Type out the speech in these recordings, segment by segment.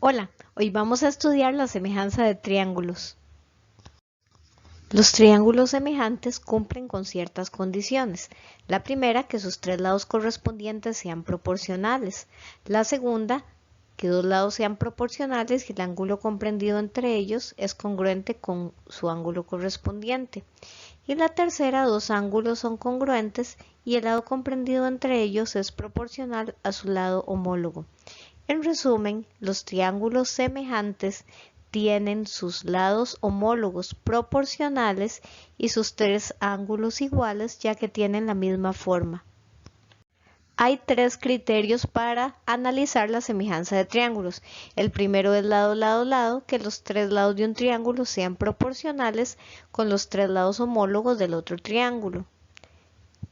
Hola, hoy vamos a estudiar la semejanza de triángulos. Los triángulos semejantes cumplen con ciertas condiciones. La primera, que sus tres lados correspondientes sean proporcionales. La segunda, que dos lados sean proporcionales y el ángulo comprendido entre ellos es congruente con su ángulo correspondiente. Y la tercera, dos ángulos son congruentes y el lado comprendido entre ellos es proporcional a su lado homólogo. En resumen, los triángulos semejantes tienen sus lados homólogos proporcionales y sus tres ángulos iguales, ya que tienen la misma forma. Hay tres criterios para analizar la semejanza de triángulos. El primero es lado, lado, lado, que los tres lados de un triángulo sean proporcionales con los tres lados homólogos del otro triángulo.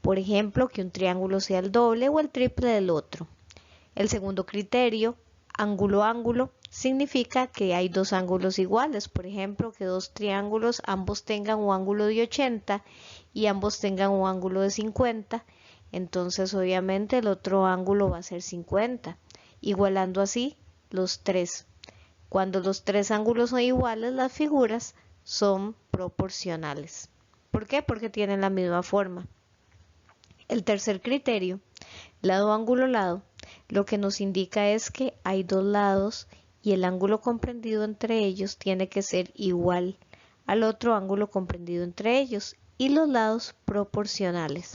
Por ejemplo, que un triángulo sea el doble o el triple del otro. El segundo criterio, ángulo ángulo, significa que hay dos ángulos iguales. Por ejemplo, que dos triángulos ambos tengan un ángulo de 80 y ambos tengan un ángulo de 50. Entonces, obviamente, el otro ángulo va a ser 50, igualando así los tres. Cuando los tres ángulos son iguales, las figuras son proporcionales. ¿Por qué? Porque tienen la misma forma. El tercer criterio, lado ángulo lado, lo que nos indica es que hay dos lados y el ángulo comprendido entre ellos tiene que ser igual al otro ángulo comprendido entre ellos y los lados proporcionales.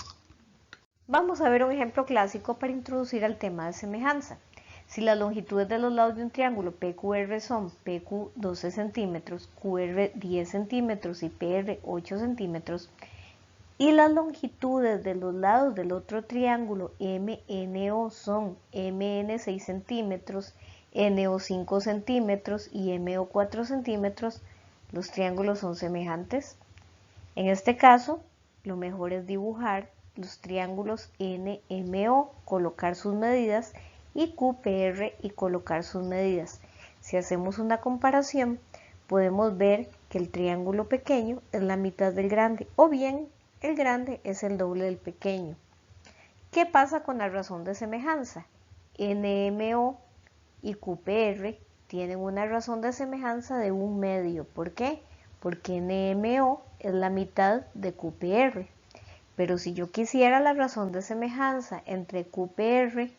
Vamos a ver un ejemplo clásico para introducir al tema de semejanza. Si las longitudes de los lados de un triángulo PQR son PQ 12 centímetros, QR 10 centímetros y PR 8 centímetros, y las longitudes de los lados del otro triángulo MNO son MN 6 centímetros, NO 5 centímetros y MO 4 centímetros, los triángulos son semejantes. En este caso, lo mejor es dibujar los triángulos NMO, colocar sus medidas, y QPR y colocar sus medidas. Si hacemos una comparación, podemos ver que el triángulo pequeño es la mitad del grande, o bien el grande es el doble del pequeño. ¿Qué pasa con la razón de semejanza? NMO y QPR tienen una razón de semejanza de 1/2. ¿Por qué? Porque NMO es la mitad de QPR. Pero si yo quisiera la razón de semejanza entre QPR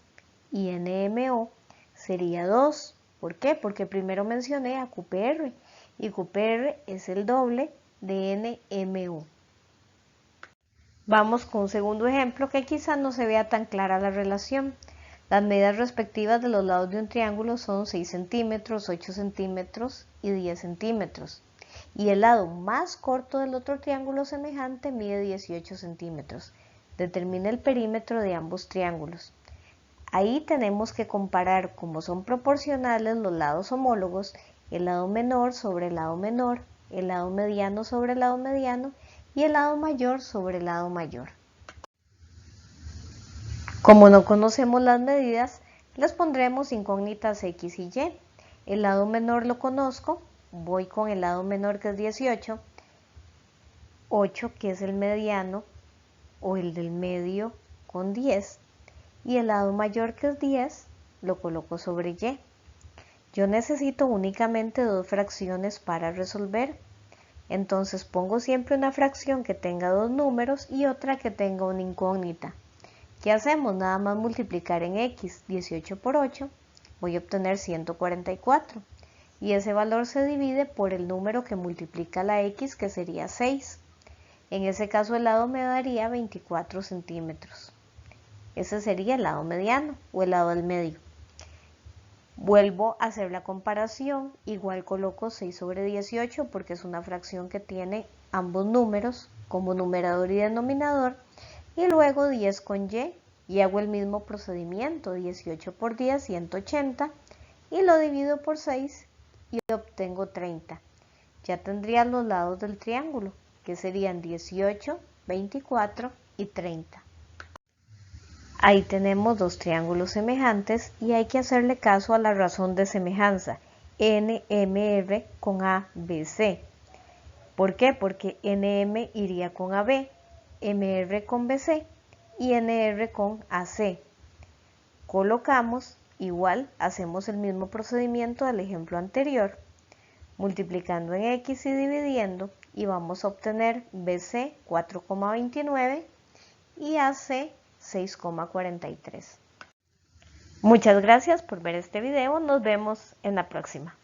y NMO, sería 2. ¿Por qué? Porque primero mencioné a QPR y QPR es el doble de NMO. Vamos con un segundo ejemplo que quizás no se vea tan clara la relación. Las medidas respectivas de los lados de un triángulo son 6 centímetros, 8 centímetros y 10 centímetros. Y el lado más corto del otro triángulo semejante mide 18 centímetros. Determina el perímetro de ambos triángulos. Ahí tenemos que comparar, como son proporcionales los lados homólogos, el lado menor sobre el lado menor, el lado mediano sobre el lado mediano y el lado mayor sobre el lado mayor. Como no conocemos las medidas, les pondremos incógnitas X y Y. El lado menor lo conozco, voy con el lado menor que es 18, 8 que es el mediano o el del medio con 10 y el lado mayor que es 10 lo coloco sobre Y. Yo necesito únicamente dos fracciones para resolver. Entonces pongo siempre una fracción que tenga dos números y otra que tenga una incógnita. ¿Qué hacemos? Nada más multiplicar en X 18 por 8, voy a obtener 144. Y ese valor se divide por el número que multiplica la X, que sería 6. En ese caso el lado me daría 24 centímetros. Ese sería el lado mediano o el lado del medio. Vuelvo a hacer la comparación, igual coloco 6 sobre 18 porque es una fracción que tiene ambos números como numerador y denominador, y luego 10 con y hago el mismo procedimiento, 18 por 10, 180, y lo divido por 6 y obtengo 30. Ya tendría los lados del triángulo, que serían 18, 24 y 30. Ahí tenemos dos triángulos semejantes y hay que hacerle caso a la razón de semejanza, NMR con ABC. ¿Por qué? Porque NM iría con AB, MR con BC y NR con AC. Colocamos Igual hacemos el mismo procedimiento del ejemplo anterior, multiplicando en x y dividiendo, y vamos a obtener BC 4,29 y AC 6,43. Muchas gracias por ver este video, nos vemos en la próxima.